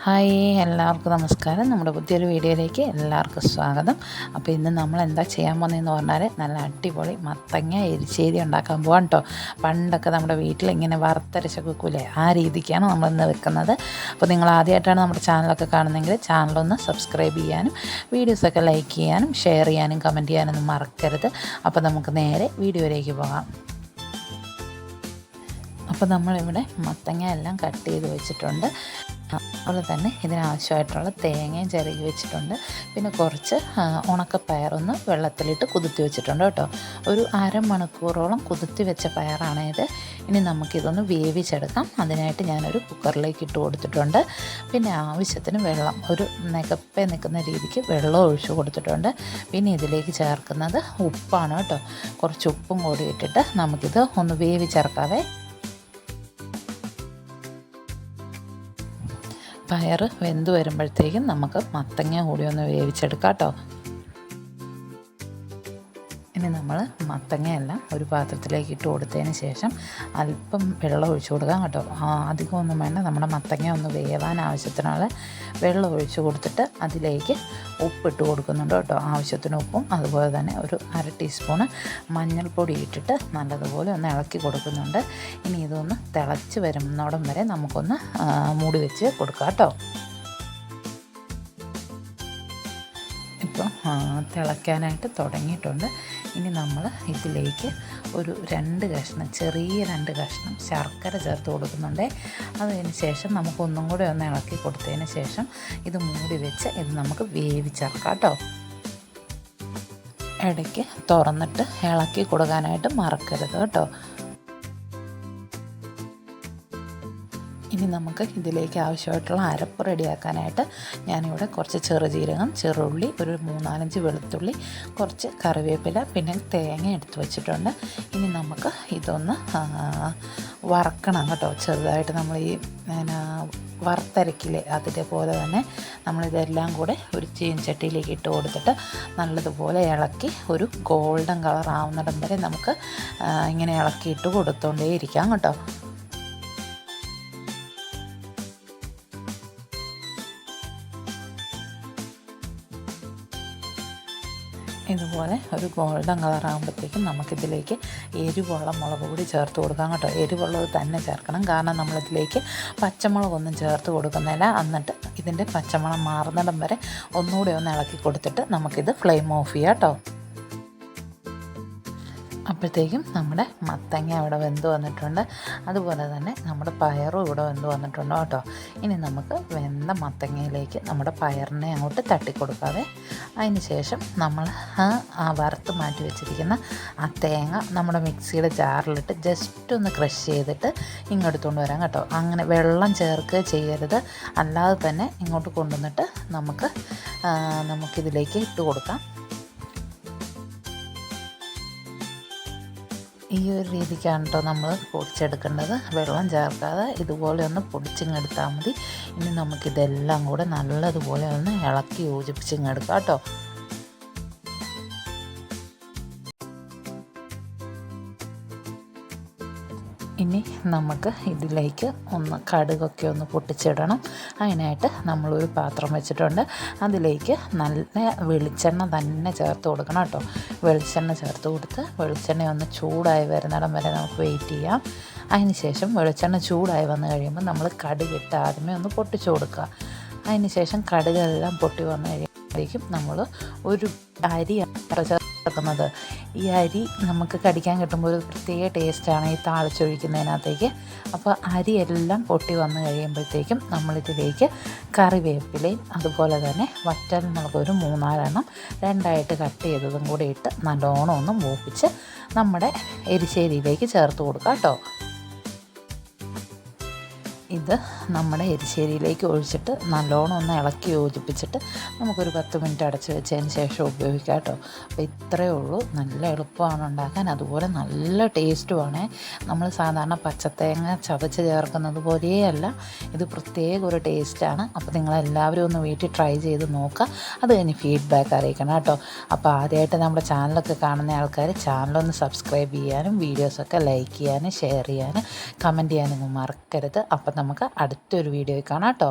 Hi, എല്ലാവർക്കും നമസ്കാരം. നമ്മുടെ പുതിയൊരു വീഡിയോയിലേക്ക് എല്ലാവർക്കും സ്വാഗതം. അപ്പോൾ ഇന്ന് നമ്മൾ എന്താ ചെയ്യാൻ പോകുന്നതെന്ന് പറഞ്ഞാൽ നല്ല അടിപൊളി മത്തങ്ങ എരിശ്ശേരി ഉണ്ടാക്കാൻ പോകാം കേട്ടോ. പണ്ടൊക്കെ നമ്മുടെ വീട്ടിൽ ഇങ്ങനെ വറുത്തരച്ചൊക്കെ വെക്കൂലേ, ആ രീതിക്കാണ് നമ്മളിന്ന് വെക്കുന്നത്. അപ്പോൾ നിങ്ങൾ ആദ്യമായിട്ടാണ് നമ്മുടെ ചാനലൊക്കെ കാണുന്നതെങ്കിൽ ചാനലൊന്ന് സബ്സ്ക്രൈബ് ചെയ്യാനും വീഡിയോസൊക്കെ ലൈക്ക് ചെയ്യാനും ഷെയർ ചെയ്യാനും കമൻറ്റ് ചെയ്യാനൊന്നും മറക്കരുത്. അപ്പോൾ നമുക്ക് നേരെ വീഡിയോയിലേക്ക് പോകാം. അപ്പോൾ നമ്മളിവിടെ മത്തങ്ങ എല്ലാം കട്ട് ചെയ്ത് വെച്ചിട്ടുണ്ട്. അതുപോലെ തന്നെ ഇതിനാവശ്യമായിട്ടുള്ള തേങ്ങയും ചിരകി വെച്ചിട്ടുണ്ട്. പിന്നെ കുറച്ച് ഉണക്കപ്പയറൊന്ന് വെള്ളത്തിലിട്ട് കുതിർത്തി വെച്ചിട്ടുണ്ട് കേട്ടോ. ഒരു അരമണിക്കൂറോളം കുതിർത്തി വെച്ച പയറാണ് ഇത്. ഇനി നമുക്കിതൊന്ന് വേവിച്ചെടുക്കാം. അതിനായിട്ട് ഞാനൊരു കുക്കറിലേക്ക് ഇട്ട് കൊടുത്തിട്ടുണ്ട്. പിന്നെ ആവശ്യത്തിന് വെള്ളം, ഒരു നികപ്പേ നിൽക്കുന്ന രീതിക്ക് വെള്ളം ഒഴിച്ചു കൊടുത്തിട്ടുണ്ട്. പിന്നെ ഇതിലേക്ക് ചേർക്കുന്നത് ഉപ്പാണ് കേട്ടോ. കുറച്ച് ഉപ്പും കൂടി ഇട്ടിട്ട് നമുക്കിത് ഒന്ന് വേവിച്ചെടുക്കാവേ. പയർ വെന്ത് വരുമ്പോഴത്തേക്കും നമുക്ക് മത്തങ്ങ കൂടി ഒന്ന് വേവിച്ചെടുക്കാം കേട്ടോ. ഇനി നമ്മൾ മത്തങ്ങയെല്ലാം ഒരു പാത്രത്തിലേക്ക് ഇട്ട് കൊടുത്തതിന് ശേഷം അല്പം വെള്ളം ഒഴിച്ചു കൊടുക്കാം കേട്ടോ. അധികമൊന്നും വേണ്ട. നമ്മുടെ മത്തങ്ങ ഒന്ന് വേവാൻ ആവശ്യത്തിനുള്ള വെള്ളം ഒഴിച്ചു കൊടുത്തിട്ട് അതിലേക്ക് ഉപ്പിട്ട് കൊടുക്കുന്നുണ്ട് കേട്ടോ. ആവശ്യത്തിന് ഉപ്പും അതുപോലെ തന്നെ ഒരു 1/2 ടീസ്പൂണ് മഞ്ഞൾപ്പൊടി ഇട്ടിട്ട് നല്ലതുപോലെ ഒന്ന് ഇളക്കി കൊടുക്കുന്നുണ്ട്. ഇനി ഇതൊന്ന് തിളച്ച് വരുന്നോടം വരെ നമുക്കൊന്ന് മൂടി വെച്ച് കൊടുക്കാം കേട്ടോ. ഇപ്പോൾ തിളയ്ക്കാനായിട്ട് തുടങ്ങിയിട്ടുണ്ട്. ഇനി നമ്മൾ ഇതിലേക്ക് ഒരു 2 കഷ്ണം, ചെറിയ 2 കഷ്ണം ശർക്കര ചേർത്ത് കൊടുക്കുന്നുണ്ട്. അതിന് ശേഷം നമുക്കൊന്നും കൂടെ ഒന്ന് ഇളക്കി കൊടുത്തതിന് ശേഷം ഇത് മൂടി വെച്ച് ഇത് നമുക്ക് വേവിച്ചെടുക്കാം കേട്ടോ. ഇടയ്ക്ക് തുറന്നിട്ട് ഇളക്കി കൊടുക്കാനായിട്ട് മറക്കരുത് കേട്ടോ. ഇനി നമുക്ക് ഇതിലേക്ക് ആവശ്യമായിട്ടുള്ള അരപ്പ് റെഡിയാക്കാനായിട്ട് ഞാനിവിടെ കുറച്ച് ചെറുജീരകം, ചെറുള്ളി, ഒരു 3-4 വെളുത്തുള്ളി, കുറച്ച് കറിവേപ്പില, പിന്നെ തേങ്ങ എടുത്ത് വെച്ചിട്ടുണ്ട്. ഇനി നമുക്ക് ഇതൊന്ന് വറക്കണം കേട്ടോ. ചെറുതായിട്ട് നമ്മൾ ഈ വറുത്തരക്കില്ലേ അതിൻ്റെ പോലെ തന്നെ നമ്മളിതെല്ലാം കൂടെ ഒരു ചീനച്ചട്ടിയിലേക്ക് ഇട്ട് കൊടുത്തിട്ട് നല്ലതുപോലെ ഇളക്കി ഒരു ഗോൾഡൻ കളർ ആവുന്നിടം വരെ നമുക്ക് ഇങ്ങനെ ഇളക്കിയിട്ട് കൊടുത്തോണ്ടേ ഇരിക്കാം കേട്ടോ. ഇതുപോലെ ഒരു ഗോൾഡൻ കളർ ആകുമ്പോഴത്തേക്കും നമുക്കിതിലേക്ക് എരിവുള്ള മുളക് പൊടി ചേർത്ത് കൊടുക്കാം കേട്ടോ. എരിവുള്ളത് തന്നെ ചേർക്കണം, കാരണം നമ്മളിതിലേക്ക് പച്ചമുളകൊന്നും ചേർത്ത് കൊടുക്കുന്നില്ല. എന്നിട്ട് ഇതിൻ്റെ പച്ചമണം മാറുന്നിടം വരെ ഒന്നുകൂടി ഒന്ന് ഇളക്കി കൊടുത്തിട്ട് നമുക്കിത് ഫ്ലെയിം ഓഫ് ചെയ്യാം കേട്ടോ. അപ്പോഴത്തേക്കും നമ്മുടെ മത്തങ്ങ ഇവിടെ വെന്ത് വന്നിട്ടുണ്ട്. അതുപോലെ തന്നെ നമ്മുടെ പയറും ഇവിടെ വെന്ത് വന്നിട്ടുണ്ട് കേട്ടോ. ഇനി നമുക്ക് വെന്ത മത്തങ്ങയിലേക്ക് നമ്മുടെ പയറിനെ അങ്ങോട്ട് തട്ടിക്കൊടുക്കാതെ അതിന് ശേഷം നമ്മൾ വറുത്ത് മാറ്റി വെച്ചിരിക്കുന്ന ആ തേങ്ങ നമ്മുടെ മിക്സിയുടെ ജാറിലിട്ട് ജസ്റ്റ് ഒന്ന് ക്രഷ് ചെയ്തിട്ട് ഇങ്ങോട്ട് വരാം കേട്ടോ. അങ്ങനെ വെള്ളം ചേർക്കുക ചെയ്യരുത്. അല്ലാതെ തന്നെ ഇങ്ങോട്ട് കൊണ്ടുവന്നിട്ട് നമുക്കിതിലേക്ക് ഇട്ട് കൊടുക്കാം. ഈ ഒരു രീതിക്കാണ് കേട്ടോ നമ്മൾ പൊടിച്ചെടുക്കേണ്ടത്. വെള്ളം ചേർക്കാതെ ഇതുപോലെ ഒന്ന് പൊടിച്ചിങ്ങെടുത്താൽ മതി. ഇനി നമുക്കിതെല്ലാം കൂടെ നല്ലതുപോലെ ഒന്ന് ഇളക്കി യോജിപ്പിച്ചിങ്ങെടുക്കാം കേട്ടോ. ഇനി നമുക്ക് ഇതിലേക്ക് കടുകൊക്കെ ഒന്ന് പൊട്ടിച്ചിടണം. അതിനായിട്ട് നമ്മളൊരു പാത്രം വെച്ചിട്ടുണ്ട്. അതിലേക്ക് നല്ല വെളിച്ചെണ്ണ തന്നെ ചേർത്ത് കൊടുക്കണം കേട്ടോ. വെളിച്ചെണ്ണ ചേർത്ത് കൊടുത്ത് വെളിച്ചെണ്ണ ഒന്ന് ചൂടായി വരുന്നിടം വരെ നമുക്ക് വെയിറ്റ് ചെയ്യാം. അതിന് ശേഷം വെളിച്ചെണ്ണ ചൂടായി വന്നു കഴിയുമ്പോൾ നമ്മൾ കടുകിട്ട് ആദ്യമേ ഒന്ന് പൊട്ടിച്ചു കൊടുക്കുക. അതിന് ശേഷം കടുകെല്ലാം പൊട്ടി വന്നു കഴിയുമ്പോഴേക്കും നമ്മൾ ഒരു അരി ചേർക്കുന്നത്. ഈ അരി നമുക്ക് കടിക്കാൻ കിട്ടുമ്പോൾ ഒരു പ്രത്യേക ടേസ്റ്റാണ് ഈ താളിച്ചൊഴിക്കുന്നതിനകത്തേക്ക്. അപ്പോൾ അരിയെല്ലാം പൊട്ടി വന്നു കഴിയുമ്പോഴത്തേക്കും നമ്മളിതിലേക്ക് കറിവേപ്പിലയും അതുപോലെ തന്നെ വറ്റൽമുളക് ഒരു 3-4 എണ്ണം 2ആയിട്ട് കട്ട് ചെയ്തതും കൂടി ഇട്ട് നല്ലോണം ഒന്ന് മൂപ്പിച്ച് നമ്മുടെ എരിശ്ശേരിയിലേക്ക് ചേർത്ത് കൊടുക്കാം കേട്ടോ. ഇത് നമ്മുടെ എരിശ്ശേരിയിലേക്ക് ഒഴിച്ചിട്ട് നല്ലോണം ഒന്ന് ഇളക്കി യോജിപ്പിച്ചിട്ട് നമുക്കൊരു 10 മിനിറ്റ് അടച്ച് വെച്ചതിന് ശേഷം ഉപയോഗിക്കാം കേട്ടോ. അപ്പോൾ ഇത്രയേ ഉള്ളൂ. നല്ല എളുപ്പമാണ് ഉണ്ടാക്കാൻ, അതുപോലെ നല്ല ടേസ്റ്റുമാണ്. നമ്മൾ സാധാരണ പച്ചത്തേങ്ങ ചതച്ച് ചേർക്കുന്നത് പോലെയല്ല, ഇത് പ്രത്യേക ഒരു ടേസ്റ്റാണ്. അപ്പോൾ നിങ്ങളെല്ലാവരും ഒന്ന് വീട്ടിൽ ട്രൈ ചെയ്ത് നോക്കുക. അത് കഴിഞ്ഞ് ഫീഡ്ബാക്ക് അറിയിക്കണം കേട്ടോ. അപ്പോൾ ആദ്യമായിട്ട് നമ്മുടെ ചാനലൊക്കെ കാണുന്ന ആൾക്കാർ ചാനലൊന്ന് സബ്സ്ക്രൈബ് ചെയ്യാനും വീഡിയോസൊക്കെ ലൈക്ക് ചെയ്യാനും ഷെയർ ചെയ്യാനും കമൻറ്റ് ചെയ്യാനൊന്നും മറക്കരുത്. അപ്പം നമുക്ക് അടുത്തൊരു വീഡിയോയിൽ കാണാം കേട്ടോ.